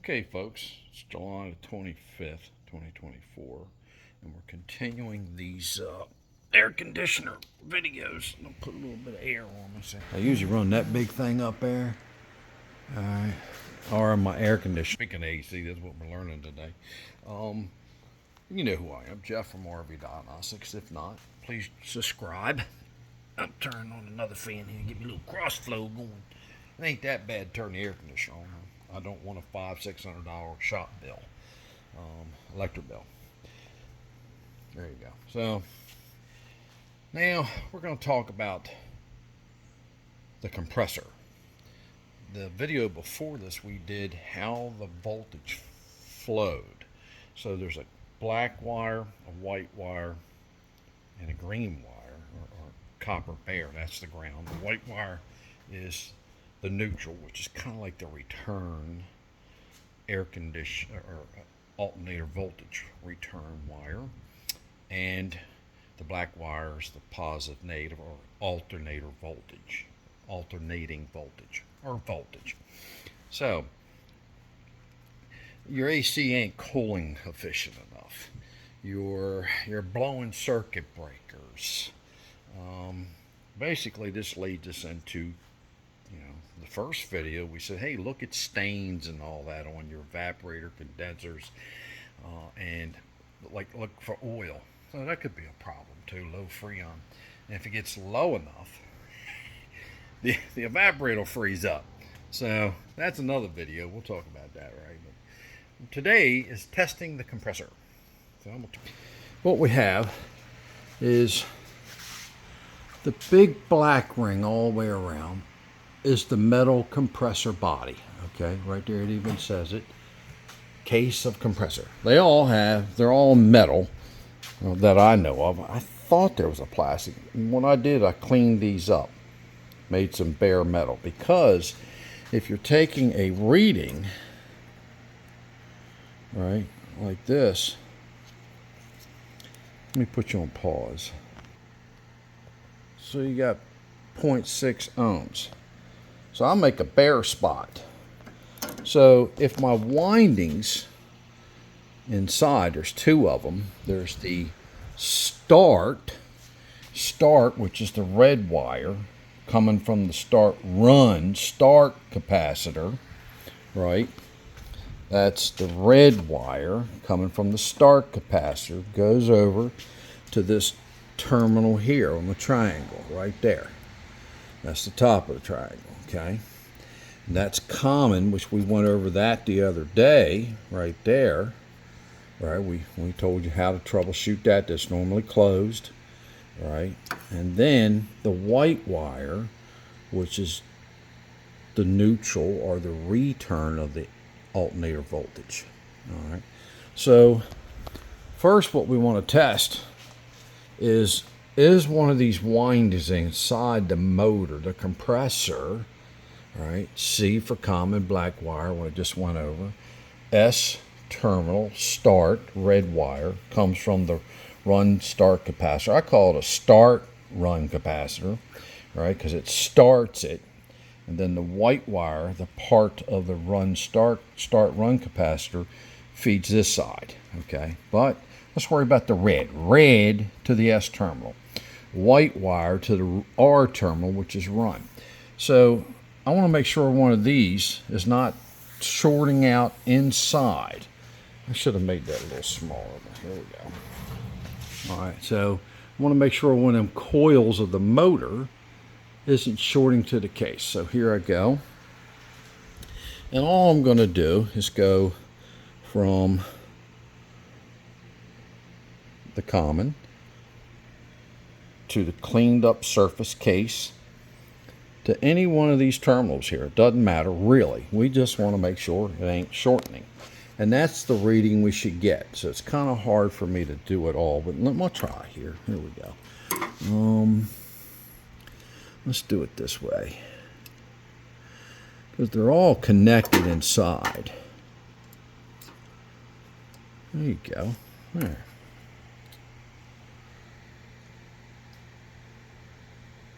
Okay, folks, it's July the 25th, 2024, and we're continuing these air conditioner videos. I'll put a little bit of air on myself. I usually run that big thing up there, or my air conditioner. Speaking of AC, that's what we're learning today. You know who I am, Jeff from RV Diagnostics. If not, please subscribe. I'm turning on another fan here, get me a little cross flow going. It ain't that bad to turn the air conditioner on. I don't want a $500-600 shop bill, electric bill. There you go. So now we're going to talk about the compressor. The video before this, we did how the voltage flowed. So there's a black wire, a white wire, and a green wire, or copper bare. That's the ground. The white wire is the neutral, which is kind of like the return air conditioner or alternator voltage return wire, and the black wire is the positive negative or alternating voltage or voltage. So your AC ain't cooling efficient enough. You're blowing circuit breakers. Basically, this leads us into the first video. We said, hey, look at stains and all that on your evaporator condensers, and look for oil. So that could be a problem too, low freon. And if it gets low enough, the evaporator will freeze up. So that's another video. We'll talk about that, right? But today is testing the compressor. So what we have is the big black ring all the way around is the metal compressor body. Okay, right there it even says it. Case of compressor. They're all metal that I know of. I thought there was a plastic. And when I did, I cleaned these up. Made some bare metal. Because if you're taking a reading, right, like this, let me put you on pause. So you got 0.6 ohms. So I'll make a bare spot. So if my windings inside, there's two of them. There's the start, which is the red wire coming from the start capacitor, right? That's the red wire coming from the start capacitor, goes over to this terminal here on the triangle right there. That's the top of the triangle, okay? And that's common, which we went over that the other day, right there. Right, we told you how to troubleshoot that. That's normally closed, right? And then the white wire, which is the neutral or the return of the alternator voltage. All right. So first, what we want to test is one of these windings inside the motor, the compressor, right? C for common black wire, what I just went over. S terminal, start, red wire, comes from the run start capacitor. I call it a start run capacitor, right? Because it starts it. And then the white wire, the part of the run start run capacitor, feeds this side, okay? But let's worry about the red. Red to the S terminal. White wire to the R terminal, which is run. So I want to make sure one of these is not shorting out inside. I should have made that a little smaller, but here we go. All right, so I want to make sure one of them coils of the motor isn't shorting to the case. So here I go. And all I'm going to do is go from the common to the cleaned up surface case to any one of these terminals here. It doesn't matter, really. We just want to make sure it ain't shortening. And that's the reading we should get. So it's kind of hard for me to do it all, but we'll try here. Here we go. Let's do it this way, because they're all connected inside. There you go. There.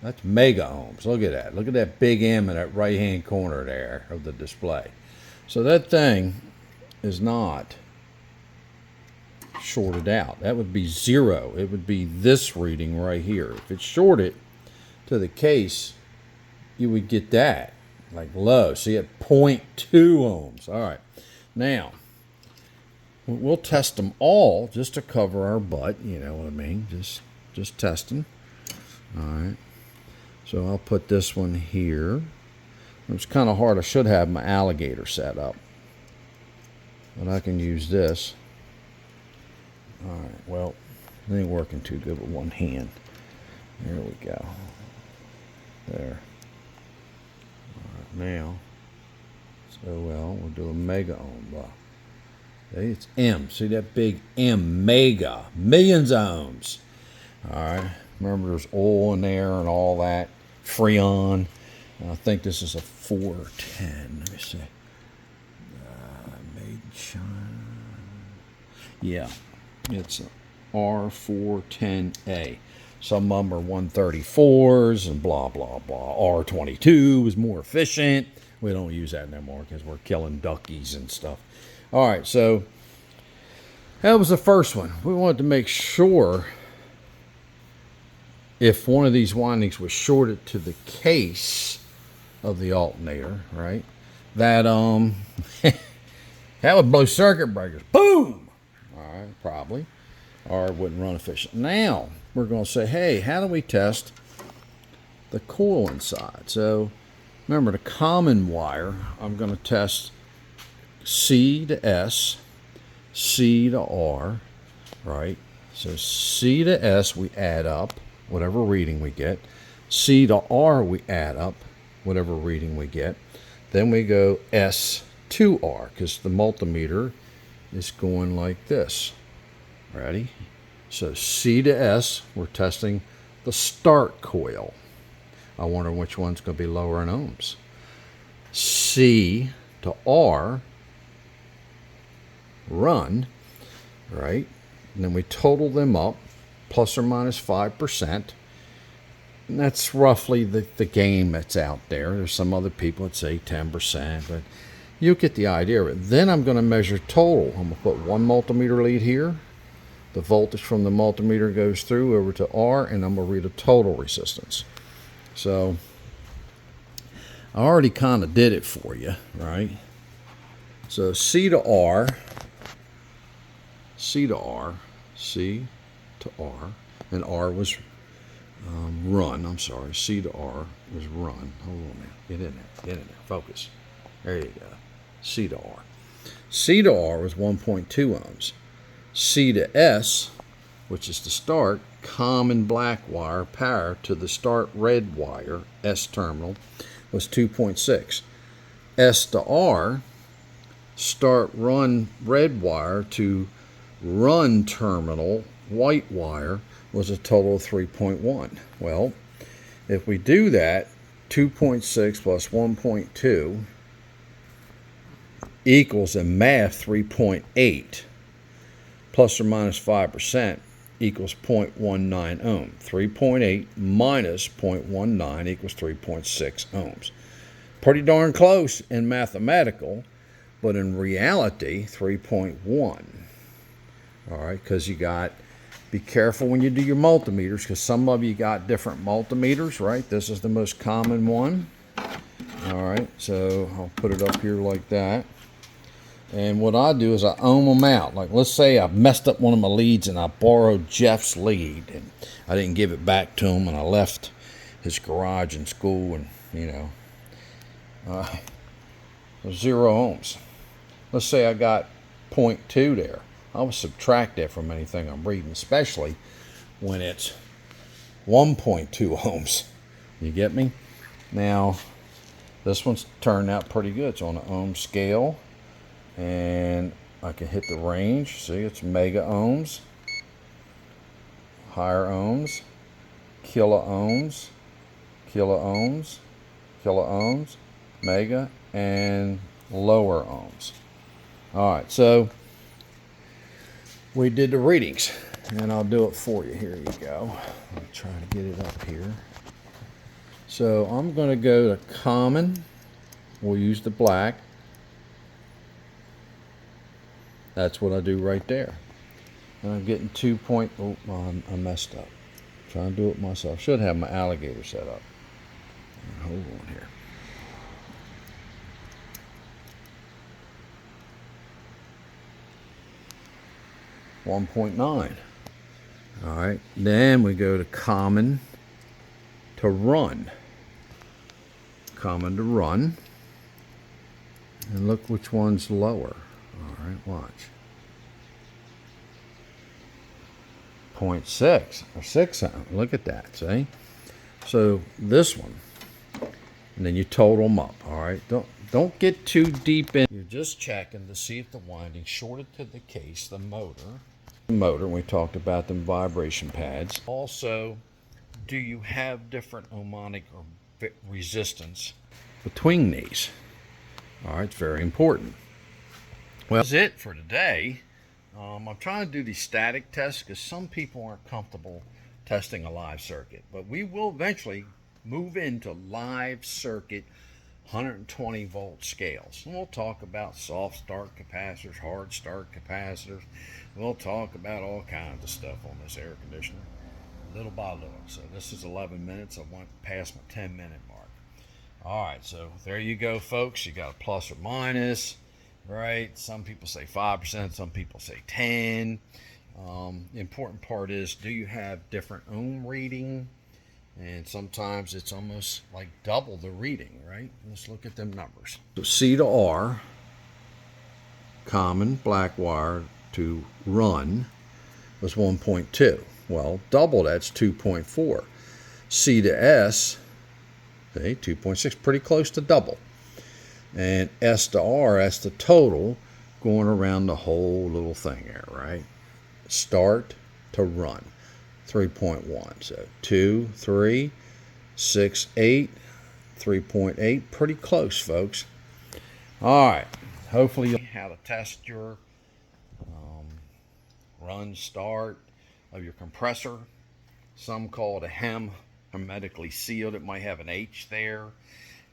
That's mega ohms. Look at that. Look at that big M in that right-hand corner there of the display. So that thing is not shorted out. That would be 0. It would be this reading right here. If it's shorted to the case, you would get that, like low. See, at 0.2 ohms. All right. Now, we'll test them all just to cover our butt. You know what I mean? Just testing. All right. So I'll put this one here. It's kind of hard. I should have my alligator set up, but I can use this. All right. Well, it ain't working too good with one hand. There we go. There. All right, now. So we'll do a mega ohm block. See, it's M. See that big M, mega, millions of ohms. All right. Remember, there's oil in there and all that. Freon. I think this is a 410. Let me see. Made in China. Yeah, it's a R410A. Some of them are 134s and blah, blah, blah. R22 is more efficient. We don't use that no more because we're killing duckies and stuff. All right, so that was the first one. We wanted to make sure if one of these windings was shorted to the case of the alternator, right, that that would blow circuit breakers. Boom! All right, probably. Or it wouldn't run efficient. Now, we're going to say, hey, how do we test the coil inside? So, remember, the common wire, I'm going to test C to S, C to R, right? So, C to S, we add up whatever reading we get. C to R, we add up whatever reading we get. Then we go S to R, because the multimeter is going like this. Ready? So C to S, we're testing the start coil. I wonder which one's going to be lower in ohms. C to R, run, right? And then we total them up, plus or minus 5%. And that's roughly the game that's out there. There's some other people that say 10%, but you get the idea of it. Then I'm going to measure total. I'm going to put one multimeter lead here. The voltage from the multimeter goes through over to R, and I'm going to read a total resistance. So I already kind of did it for you, right? So C to R, C to R, C to R, and R was run. I'm sorry, C to R was run. Hold on a minute. Get in there. Get in there. Focus. There you go. C to R. C to R was 1.2 ohms. C to S, which is the start, common black wire power to the start red wire, S terminal, was 2.6. S to R, start run red wire to run terminal white wire, was a total of 3.1. Well, if we do that, 2.6 plus 1.2 equals in math 3.8. Plus or minus 5% equals 0.19 ohm. 3.8 minus 0.19 equals 3.6 ohms. Pretty darn close in mathematical, but in reality, 3.1. All right, because you got, be careful when you do your multimeters, because some of you got different multimeters, right? This is the most common one. All right, so I'll put it up here like that. And what I do is I ohm them out. Like, let's say I messed up one of my leads and I borrowed Jeff's lead and I didn't give it back to him and I left his garage in school and, you know, 0 ohms. Let's say I got 0.2 there. I would subtract that from anything I'm reading, especially when it's 1.2 ohms. You get me? Now, this one's turned out pretty good. It's on an ohm scale. And I can hit the range. See, it's mega ohms, higher ohms, kilo ohms, kilo ohms, kilo ohms, mega, and lower ohms. All right, so we did the readings, and I'll do it for you. Here you go. I'll try to get it up here. So I'm going to go to common. We'll use the black. That's what I do right there. And I'm getting 2 point, oh, I messed up. Trying to do it myself. Should have my alligator set up. Hold on here. .9. All right, then we go to common to run. Common to run. And look which one's lower. All right, watch. 0.6 or 6 ohm. Look at that, see? So this one, and then you total them up. All right, don't get too deep in. You're just checking to see if the winding shorted to the case, the motor. And we talked about them vibration pads. Also, do you have different ohmonic or resistance between these? All right, it's very important. Well, that's it for today. I'm trying to do these static tests because some people aren't comfortable testing a live circuit, but we will eventually move into live circuit 120 volt scales. And we'll talk about soft start capacitors, hard start capacitors. We'll talk about all kinds of stuff on this air conditioner, little by little. So this is 11 minutes. I went past my 10-minute mark. All right, so there you go, folks. You got a plus or minus, right? Some people say 5%, some people say 10. The important part is, do you have different ohm reading? And sometimes it's almost like double the reading, right? Let's look at them numbers. So C to R, common black wire to run, was 1.2. Well, double that's 2.4. C to S, okay, 2.6, pretty close to double. And S to R, that's the total going around the whole little thing there, right? Start to run, 3.1. So 2, 3, 6, 8, 3.8. Pretty close, folks. All right. Hopefully you'll know how to test your run start of your compressor. Some call it a hem, hermetically sealed. It might have an H there.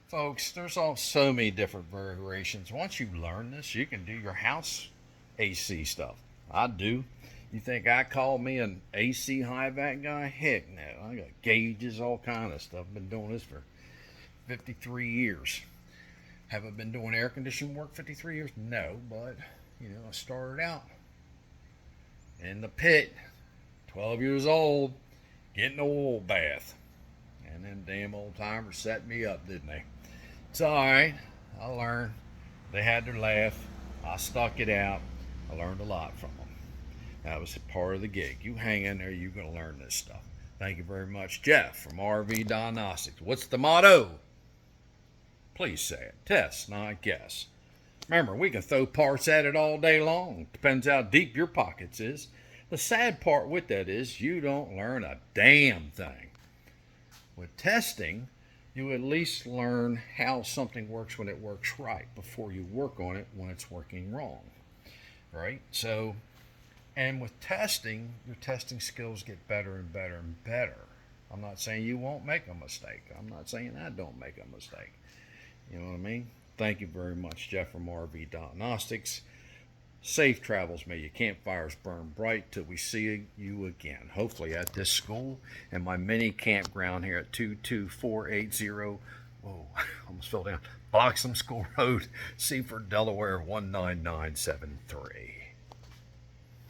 Folks, there's so many different variations. Once you learn this, you can do your house AC stuff. I do. You think I call me an AC high vac guy? Heck no. I got gauges, all kind of stuff. Been doing this for 53 years. Haven't been doing air conditioning work 53 years? No, but you know, I started out in the pit, 12 years old, getting an oil bath. And them damn old timers set me up, didn't they? It's all right. I learned. They had their laugh. I stuck it out. I learned a lot from them. That was part of the gig. You hang in there, you're going to learn this stuff. Thank you very much, Jeff from RV Diagnostics. What's the motto? Please say it. Test, not guess. Remember, we can throw parts at it all day long. Depends how deep your pockets is. The sad part with that is you don't learn a damn thing. With testing, you at least learn how something works when it works right before you work on it when it's working wrong. Right? So, and with testing, your testing skills get better and better and better. I'm not saying you won't make a mistake. I'm not saying I don't make a mistake. You know what I mean? Thank you very much, Jeff from RV Diagnostics. Safe travels. May your campfires burn bright till we see you again. Hopefully at this school and my mini campground here at 22480. Whoa, almost fell down. Bloxham School Road, Seaford, Delaware 19973.